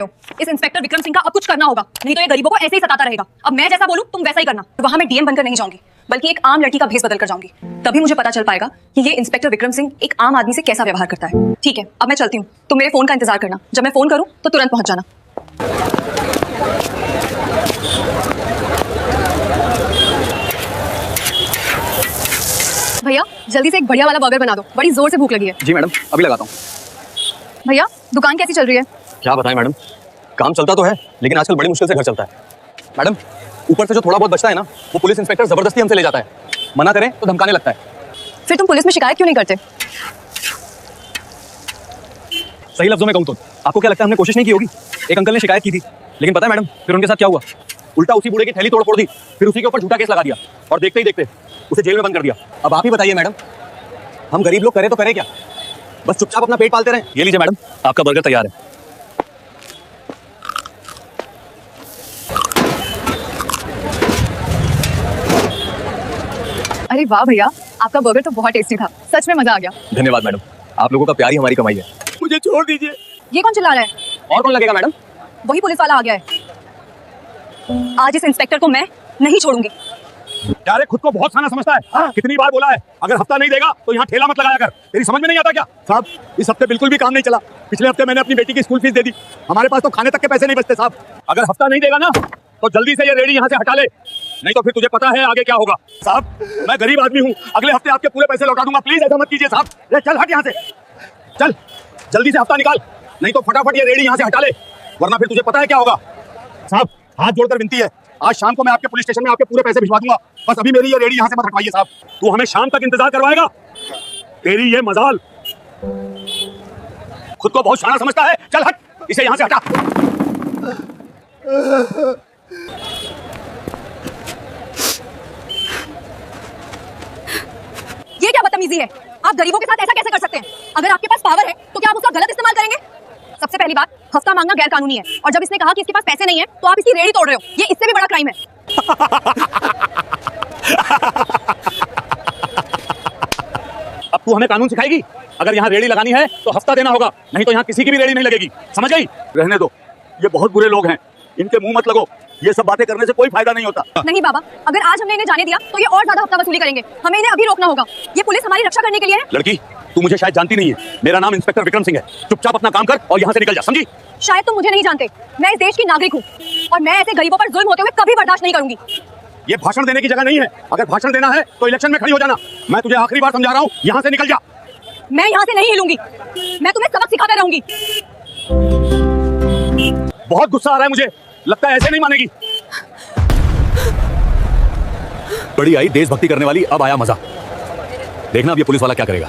इस इंस्पेक्टर विक्रम सिंह का अब कुछ करना होगा, नहीं तो ये गरीबों को ऐसे ही सताता रहेगा। अब मैं जैसा बोलूं तुम वैसा ही करना। वहां मैं डीएम बनकर नहीं जाऊंगी, बल्कि एक आम लड़की का भेष बदल कर जाऊंगी। तभी मुझे पता चल पाएगा कि ये इंस्पेक्टर विक्रम सिंह एक आम आदमी से कैसा व्यवहार करता है। ठीक है, अब मैं चलती हूँ। तुम मेरे फोन का इंतजार करना, जब मैं फोन करूँ तो तुरंत पहुंच जाना। भैया जल्दी से एक बढ़िया वाला बर्गर बना दो, बड़ी जोर से भूख लगी है। जी मैडम, अभी लगाता हूँ। भैया दुकान कैसी चल रही है? क्या बताएं मैडम, काम चलता तो है लेकिन आजकल बड़ी मुश्किल से घर चलता है। मैडम ऊपर से जो थोड़ा बहुत बचता है ना, वो पुलिस इंस्पेक्टर जबरदस्ती हमसे ले जाता है। मना करें तो धमकाने लगता है। फिर तुम पुलिस में शिकायत क्यों नहीं करते? सही लफ्जों में कहूँ तो आपको क्या लगता है हमने कोशिश नहीं की होगी? एक अंकल ने शिकायत की थी, लेकिन पता है मैडम फिर उनके साथ क्या हुआ? उल्टा उसी बूढ़े की थैली तोड़ फोड़ दी, फिर उसी के ऊपर झूठा केस लगा दिया और देखते ही देखते उसे जेल में बंद कर दिया। अब आप ही बताइए मैडम, हम गरीब लोग करें तो करें क्या? बस चुपचाप अपना पेट पालते रहें। ये लीजिए मैडम, आपका बर्गर तैयार है। अरे वाह भैया, आपका बर्गर तो बहुत टेस्टी था, सच में मजा आ गया। धन्यवाद मैडम, आप लोगों का प्यार ही हमारी कमाई है। मुझे छोड़ दीजिए। ये कौन चिल्ला रहा है? और कौन लगेगा मैडम? वही पुलिस वाला आ गया है। आज इस इंस्पेक्टर को मैं नहीं छोड़ूंगी। यार खुद को बहुत साना समझता है। कितनी बार बोला है, अगर हफ्ता नहीं देगा तो यहाँ ठेला मत लगाया कर। तेरी समझ में नहीं आता क्या? साहब इस हफ्ते बिल्कुल भी काम नहीं चला। पिछले हफ्ते मैंने अपनी बेटी की स्कूल फीस दे दी, हमारे पास तो खाने तक के पैसे नहीं बचते साहब। अगर हफ्ता नहीं देगा ना तो जल्दी से ये रेडी यहाँ से हटा ले, नहीं तो फिर तुझे पता है आगे क्या होगा। साहब मैं गरीब आदमी हूँ, अगले हफ्ते आपके पूरे पैसे लौटा दूंगा, प्लीज ऐसा मत कीजिए साहब। चल हट यहाँ से, चल जल्दी से हफ्ता निकाल, नहीं तो फटाफट ये रेडी यहाँ से हटा ले, वरना फिर तुझे पता है क्या होगा। साहब हाथ जोड़कर विनती है, आज शाम को मैं आपके पुलिस स्टेशन में आपके पूरे पैसे भिजवा दूंगा, बस अभी मेरी ये रेडी यहाँ से मत हटवाइए साहब। तू हमें शाम तक इंतजार करवाएगा? तेरी ये मजाल। खुद को बहुत शाना समझता है, चल हट, इसे यहाँ से हटा। ये क्या बदतमीजी है? आप गरीबों के साथ ऐसा कैसे कर सकते हैं? अगर आपके पास पावर है तो क्या आप उसका गलत इस्तेमाल करेंगे? सबसे पहली बात, हफ्ता मांगना गैर कानूनी है, और जब इसने कहा कि इसके पास पैसे नहीं है तो आप इसकी रेडी तोड़ रहे हो, ये इससे भी बड़ा क्राइम है। अब तू हमें कानून सिखाएगी? अगर यहाँ रेडी लगानी है तो हफ्ता देना होगा, नहीं तो यहाँ किसी की भी रेडी नहीं लगेगी, समझ गई? रहने दो, ये बहुत बुरे लोग हैं, इनके मुंह मत लगो, ये सब बातें करने से कोई फायदा नहीं होता। नहीं बाबा, अगर आज हमने इन्हें जाने दिया तो ये और ज्यादा हफ्ता वसूली करेंगे, हमें इन्हें अभी रोकना होगा। ये पुलिस हमारी रक्षा करने के लिए है। लड़की तू मुझे शायद जानती नहीं है, मेरा नाम इंस्पेक्टर विक्रम सिंह है, चुपचाप अपना काम कर और यहाँ से निकल जा, समझी? शायद तुम मुझे नहीं जानते, मैं इस देश की नागरिक हूँ और मैं ऐसे गरीबों पर जुल्म होते हुए कभी बर्दाश्त नहीं करूंगी। ये भाषण देने की जगह नहीं है, अगर भाषण देना है तो इलेक्शन में खड़ी हो जाना। मैं तुझे आखिरी बार समझा रहा हूँ, यहाँ से निकल जा। मैं यहाँ से नहीं हिलूंगी, मैं तुम्हें सबक सिखाते रहूंगी। बहुत गुस्सा आ रहा है मुझे, लगता है ऐसे नहीं मानेगी। बड़ी आई देशभक्ति करने वाली, अब आया मजा। देखना अब ये पुलिस वाला क्या करेगा।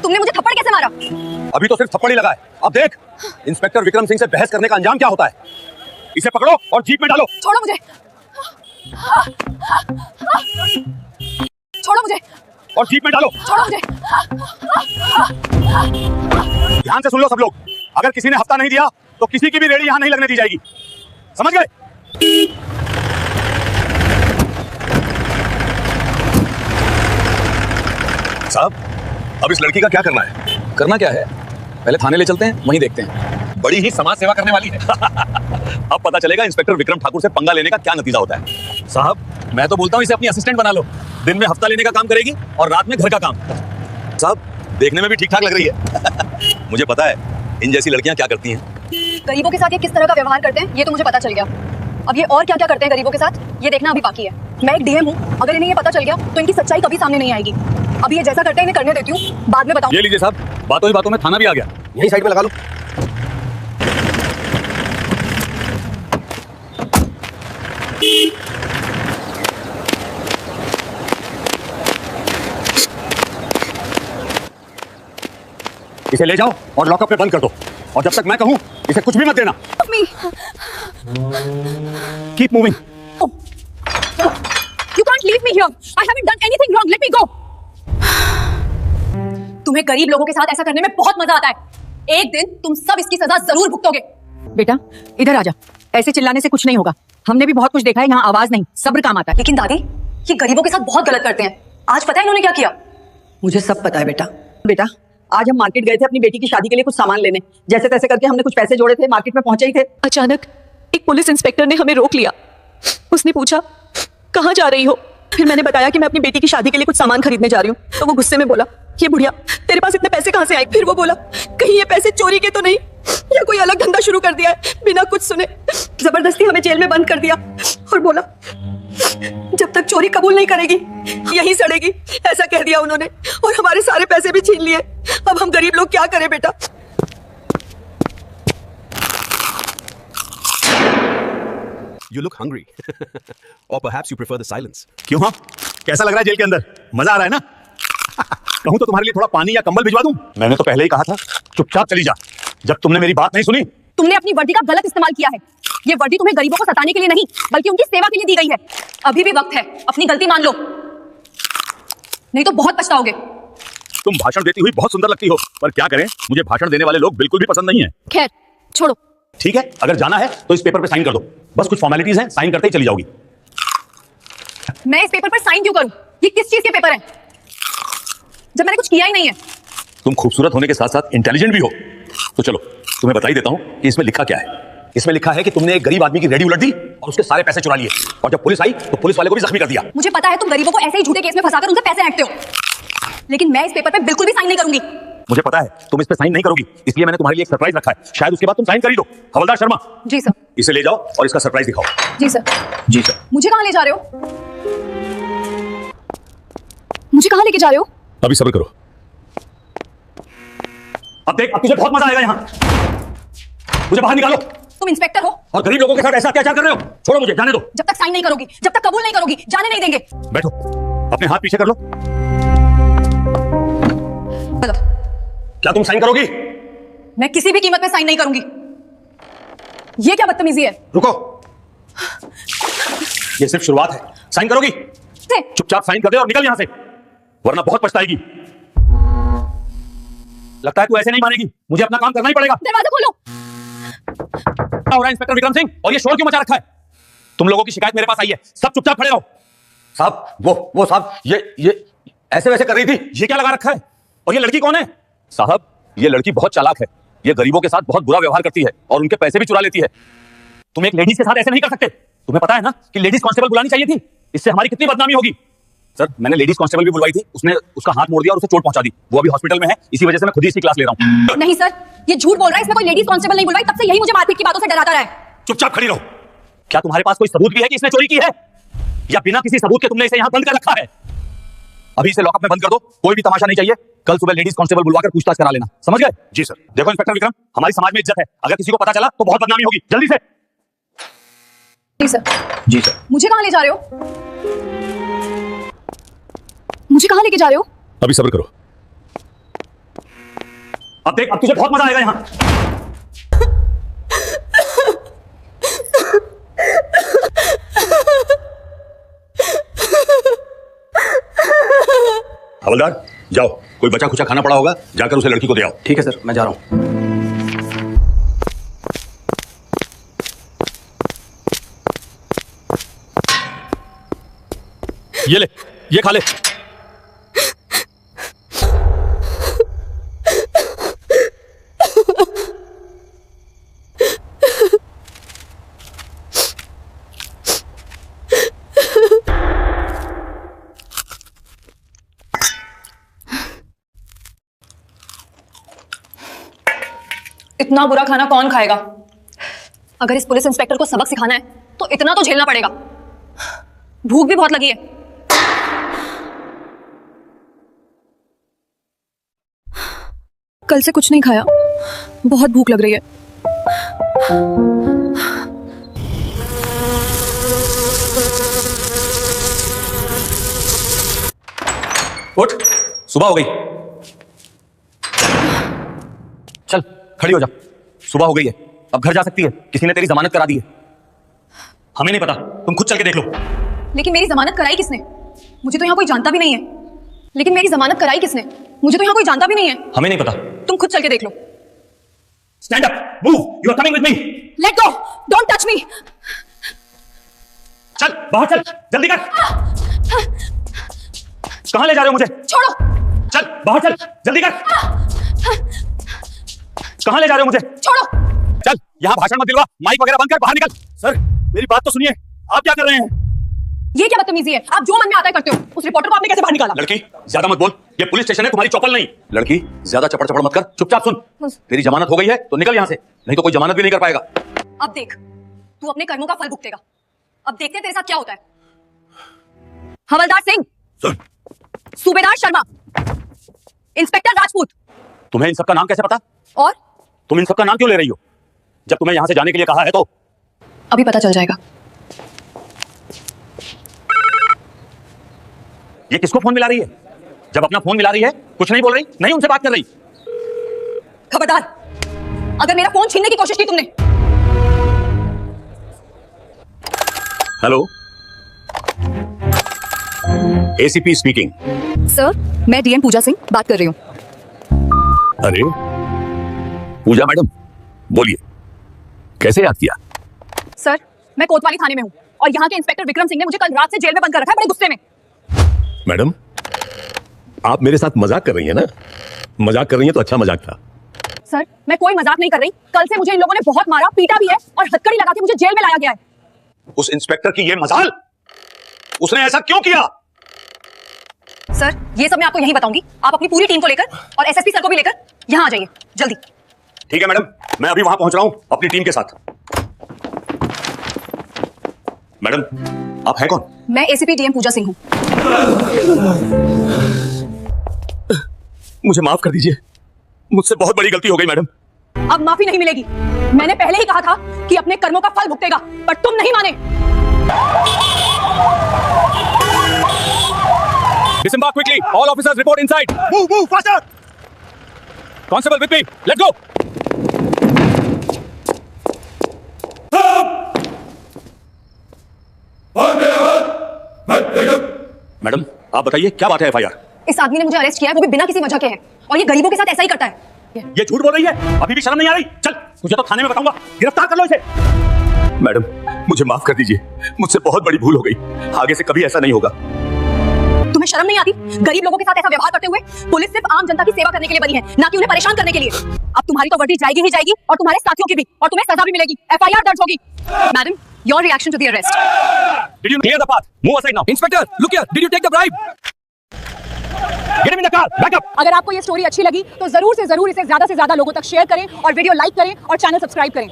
तुमने मुझे थप्पड़ कैसे मारा? अभी तो सिर्फ थप्पड़ ही लगा है, अब देख इंस्पेक्टर विक्रम सिंह से बहस करने का अंजाम क्या होता है। इसे पकड़ो और जीप में डालो। छोड़ो मुझे, छोड़ो मुझे, और जीप में डालो। छोड़ो मुझे। ध्यान से सुन लो सब लोग, अगर किसी ने हफ्ता नहीं दिया तो किसी की भी रेडी यहाँ नहीं लगने दी जाएगी, समझ गए? साहब अब इस लड़की का क्या करना है? करना क्या है, पहले थाने ले चलते हैं, वहीं देखते हैं। बड़ी ही समाज सेवा करने वाली है। अब पता चलेगा इंस्पेक्टर विक्रम ठाकुर से पंगा लेने का क्या नतीजा होता है। साहब मैं तो बोलता हूँ इसे अपनी असिस्टेंट बना लो, दिन में हफ्ता लेने का काम करेगी और रात में घर का काम। साहब देखने में भी ठीक ठाक लग रही है। मुझे पता है इन जैसी लड़कियां क्या करती हैं। गरीबों के साथ ये किस तरह का व्यवहार करते हैं ये तो मुझे पता चल गया। अब ये और क्या क्या करते हैं गरीबों के साथ, ये देखना अभी बाकी है। मैं एक डीएम हूँ, अगर इन्हें ये पता चल गया तो इनकी सच्चाई कभी सामने नहीं आएगी। अभी ये जैसा करते हैं इन्हें करने देती हूँ, बाद में बताऊँ। ये लीजिए साहब, बातों ही बातों में थाना भी आ गया, यही साइड पे लगा लो। इसे ले जाओ और लॉकअप में बंद कर दो, और जब तक मैं कहूँ इसे कुछ भी मत देना। Keep moving. You can't leave me here. I haven't done anything wrong. Let me go. तुम्हें गरीब लोगों के साथ ऐसा करने में बहुत मजा आता है। एक दिन तुम सब इसकी सजा जरूर भुगतोगे। बेटा इधर आजा, ऐसे चिल्लाने से कुछ नहीं होगा। हमने भी बहुत कुछ देखा है, यहाँ आवाज नहीं सब्र काम आता है। लेकिन दादी ये गरीबों के साथ बहुत गलत करते हैं। आज पता है इन्होंने क्या किया? मुझे सब पता है बेटा। बेटा आज हम मार्केट गए थे अपनी बेटी की शादी के लिए कुछ सामान लेने। जैसे तैसे करके हमने कुछ पैसे जोड़े थे, मार्केट में पहुंचे ही थे। अचानक एक पुलिस इंस्पेक्टर ने हमें रोक लिया। उसने पूछा कहाँ जा रही हो। फिर मैंने बताया कि मैं अपनी बेटी की शादी के लिए कुछ सामान खरीदने जा रही हूँ। तो वो गुस्से में बोला, ये बुढ़िया तेरे पास इतने पैसे कहाँ से आए। फिर वो बोला, कहीं ये पैसे चोरी के तो नहीं या कोई अलग धंधा शुरू कर दिया है। बिना कुछ सुने जबरदस्ती हमें जेल में बंद कर दिया और बोला जब तक चोरी कबूल नहीं करेगी यहीं सड़ेगी, ऐसा कह दिया उन्होंने। और हमारे सारे पैसे भी छीन लिए। अब हम गरीब लोग क्या करें बेटा। You look hungry. Or perhaps you prefer the silence. क्यों हाँ? कैसा लग रहा है जेल के अंदर? मजा आ रहा है ना? कहूँ तो तुम्हारे लिए थोड़ा पानी या कंबल भिजवा दूं? मैंने तो पहले ही कहा था, चुपचाप चली जा। जब तुमने मेरी बात नहीं सुनी। तुमने अपनी वर्दी का गलत इस्तेमाल किया है। ये वर्दी तुम्हें गरीबों को सताने के लिए नहीं बल्कि उनकी सेवा के लिए दी गई है। अभी भी वक्त है, अपनी गलती मान लो, नहीं तो बहुत पछताओगे। तुम भाषण देती हुई बहुत सुंदर लगती हो, पर क्या करें, मुझे भाषण देने वाले लोग बिल्कुल भी पसंद नहीं है। खैर छोड़ो। ठीक है, अगर जाना है तो इस पेपर पे साइन कर दो। बस कुछ फॉर्मेलिटीज हैं, साइन करते ही चली जाओगी। मैं इस पेपर पर साइन क्यों करूं? ये किस चीज के पेपर हैं जब मैंने कुछ किया ही नहीं है। तुम खूबसूरत होने के साथ साथ इंटेलिजेंट भी हो। तो चलो तुम्हें बता ही देता हूं कि इसमें लिखा क्या है। इसमें लिखा है कि तुमने एक गरीब आदमी की रेडी उलट दी और उसके सारे पैसे चुरा लिए, और जब पुलिस आई तो पुलिस वाले को भी जख्मी कर दिया। मुझे पता है तुम गरीबों को ऐसे ही झूठे केस में फंसाकर उनसे पैसे ऐंठते हो, लेकिन मैं इस पेपर पे बिल्कुल भी साइन नहीं करूंगी। मुझे पता है तुम इस पे साइन नहीं करोगी, इसलिए मैंने तुम्हारे लिए एक सरप्राइज रखा है। शायद उसके बाद तुम साइन कर ही दो। हवलदार शर्मा। जी सर। इसे ले जाओ और इसका सरप्राइज दिखाओ। जी सर। जी सर। मुझे कहाँ ले जा रहे हो? मुझे कहाँ लेके जा रहे हो? अभी सब्र करो। अब देख, अब तुझे बहुत मजा आएगा। यहाँ मुझे बाहर निकालो। तुम इंस्पेक्टर हो और गरीब लोगों के साथ ऐसा अत्याचार कर रहे हो। छोड़ो मुझे, जाने दो। जब तक साइन नहीं करोगी, जब तक कबूल नहीं करोगी, जाने नहीं देंगे। बैठो, अपने हाथ पीछे कर लो। क्या तुम साइन करोगी? मैं किसी भी कीमत पे साइन नहीं करूंगी। ये क्या बदतमीजी है? रुको, ये सिर्फ शुरुआत है। साइन करोगी? चुपचाप साइन कर दे और निकल यहां से, वरना बहुत पछताएगी। लगता है तू ऐसे नहीं मानेगी, मुझे अपना काम करना ही पड़ेगा। दरवाजा खोलो। क्या हो रहा है इंस्पेक्टर विक्रम सिंह, और ये शोर क्यों मचा रखा है? तुम लोगों की शिकायत मेरे पास आई है, सब चुपचाप खड़े रहो। साहब, वो साहब, ये ऐसे वैसे कर रही थी। ये क्या लगा रखा है? और ये लड़की कौन है? साहब, ये लड़की बहुत चालाक है। ये गरीबों के साथ बहुत बुरा व्यवहार करती है और उनके पैसे भी चुरा लेती है। तुम एक लेडीज के साथ ऐसे नहीं कर सकते। तुम्हें पता है ना कि लेडीज कांस्टेबल बुलानी चाहिए थी। इससे हमारी कितनी बदनामी होगी। सर, मैंने लेडीज कांस्टेबल भी बुलवाई थी, उसने उसका हाथ मोड़ दिया और उसे चोट पहुंचा दी। वो अभी हॉस्पिटल में है, इसी वजह से मैं खुद ही इसकी क्लास ले रहा हूं। नहीं सर, ये झूठ बोल रहा है। इसमें कोई लेडीज कांस्टेबल नहीं बुलवाई, तब से यही मुझे मारपीट की बातों से डराता रहा है। चुपचाप खड़ी रहो। क्या तुम्हारे पास कोई सबूत भी है कि इसने चोरी की है, या बिना किसी सबूत के तुमने इसे यहां बंद कर रखा है? अभी इसे लॉकअप में बंद कर दो, कोई भी तमाशा नहीं चाहिए। कल सुबह लेडीज कांस्टेबल बुलवाकर पूछताछ करा लेना, समझ गए? जी सर। देखो इंस्पेक्टर विक्रम, हमारी समाज में इज्जत है, अगर किसी को पता चला तो बहुत बदनामी होगी। जल्दी से। जी सर। जी सर। मुझे कहाँ ले जा रहे हो? मुझे कहाँ लेके जा रहे हो? अभी सब्र करो। अब देख, अब तुझे बहुत मजा आएगा। यहाँ हवलदार, जाओ, कोई बचा खुचा खाना पड़ा होगा, जाकर उसे लड़की को दे आओ। ठीक है सर, मैं जा रहा हूं। ये ले, ये खा ले। इतना बुरा खाना कौन खाएगा? अगर इस पुलिस इंस्पेक्टर को सबक सिखाना है तो इतना तो झेलना पड़ेगा। भूख भी बहुत लगी है। कल से कुछ नहीं खाया, बहुत भूख लग रही है। उठ, सुबह हो गई। चल खड़ी हो जा, सुबह हो गई है, अब घर जा सकती है। किसी ने तेरी जमानत करा दी है। हमें नहीं पता, तुम खुद चल के देख लो। लेकिन मेरी जमानत कराई किसने? मुझे तो यहाँ कोई जानता भी नहीं है। लेकिन मेरी जमानत कराई किसने? मुझे तो यहाँ कोई जानता भी नहीं है। हमें नहीं पता। तुम खुद चल के देख लो। Stand up, move, you are coming with me. Let go, don't touch me. चल बाहर चल, जल्दी कर। कहां ले जा रहे हो मुझे? छोड़ो। चल बाहर चल, जल्दी कर। कहाँ ले जा रहे हो मुझे? छोड़ो। चल, यहाँ भाषण मत दिलवा, माइक वगैरह बंद कर, बाहर निकल। सर, मेरी बात तो सुनिए, आप क्या कर रहे हैं? ये क्या बदतमीजी है? आप जो मन में आता है करते हो। उस रिपोर्टर को आपने कैसे बाहर निकाला? लड़की, ज्यादा मत बोल, ये पुलिस स्टेशन है, तुम्हारी चौपल नहीं। लड़की, ज्यादा चपड़ चपड़ मत कर, चुपचाप सुन। तेरी जमानत हो गई है तो निकल यहाँ से, नहीं तो कोई जमानत भी नहीं कर पाएगा। अब देख, तू अपने कर्मों का फल भुगतेगा। अब देखते हैं तेरे साथ क्या होता है। हवलदार सिंह, सुन, सूबेदार शर्मा, इंस्पेक्टर राजपूत। तुम्हें इन सबका नाम कैसे पता? और तुम इन सबका नाम क्यों ले रही हो? जब तुम्हें यहाँ से जाने के लिए कहा है तो? अभी पता चल जाएगा। ये किसको फोन मिला रही है? जब अपना फोन मिला रही है, कुछ नहीं बोल रही, नहीं उनसे बात कर रही। खबरदार, अगर मेरा फोन छीनने की कोशिश की तुमने। Hello, ACP speaking. सर, मैं डीएम पूजा सिंह बात कर रही हूँ। अरे पूजा मैडम, बोलिए, कैसे याद किया? सर, मैं कोतवाली थाने में हूँ और यहाँ के इंस्पेक्टर विक्रम सिंह ने मुझे कल रात से जेल में बंद कर रखा है, बड़े गुस्से में। मैडम, आप मेरे साथ मजाक कर रही हैं ना? मजाक कर रही हैं तो अच्छा मजाक था। सर, मैं कोई मजाक नहीं कर रही। कल से मुझे इन लोगों ने बहुत मारा, पीटा भी है और हथकड़ी लगा के मुझे जेल में लाया गया है। उस इंस्पेक्टर की ये मजाल, उसने ऐसा क्यों किया? सर, ये सब मैं आपको यहीं बताऊंगी। आप अपनी पूरी टीम को लेकर और एसएसपी सर को भी लेकर यहाँ आ जाइए जल्दी। ठीक है मैडम, मैं अभी वहां पहुंच रहा हूं अपनी टीम के साथ। मैडम, आप हैं कौन? मैं एसीपी डीएम पूजा सिंह हूँ। मुझे माफ कर दीजिए, मुझसे बहुत बड़ी गलती हो गई मैडम। अब माफी नहीं मिलेगी। मैंने पहले ही कहा था कि अपने कर्मों का फल भुगतेगा, पर तुम नहीं माने। Disembark quickly. All officers report inside. Move faster. Constable with me. Let's go. Madam, आप बताइए क्या बात है एफआईआर? इस आदमी ने मुझे अरेस्ट किया है, वो भी बिना किसी वजह के है, और ये गरीबों के साथ ऐसा ही करता है। ये झूठ बोल रही है, अभी भी शर्म नहीं आ रही? चल, तुझे तो थाने में बताऊंगा, गिरफ्तार कर लो इसे। मैडम, मुझे माफ कर दीजिए, मुझसे बहुत बड़ी भूल हो गई, आगे से कभी ऐसा नहीं होगा। तुम्हें शर्म नहीं आती? गरीब लोगों के साथ ऐसा व्यवहार करते हुए। पुलिस सिर्फ आम जनता की सेवा करने के लिए बनी है, ना कि उन्हें परेशान करने के लिए। अब तुम्हारी तो वर्दी जाएगी ही जाएगी और तुम्हारे साथियों की भी, और तुम्हें सजा भी मिलेगी। एफआईआर दर्ज होगी। Madam, your reaction to the arrest? Did you clear the path? Move aside now. Inspector, look here. Did you take the bribe? Get him in the car. Back up. अगर आपको ये स्टोरी अच्छी लगी तो जरूर से जरूर इसे ज्यादा से ज्यादा लोगों तक शेयर करें और वीडियो लाइक करें और चैनल सब्सक्राइब करें।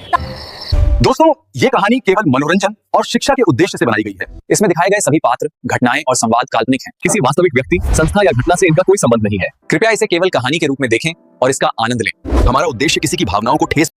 दोस्तों, ये कहानी केवल मनोरंजन और शिक्षा के उद्देश्य से बनाई गई है। इसमें दिखाए गए सभी पात्र, घटनाएं और संवाद काल्पनिक हैं। किसी वास्तविक व्यक्ति, संस्था या घटना से इनका कोई संबंध नहीं है। कृपया इसे केवल कहानी के रूप में देखें और इसका आनंद लें। हमारा उद्देश्य किसी की भावनाओं को ठेस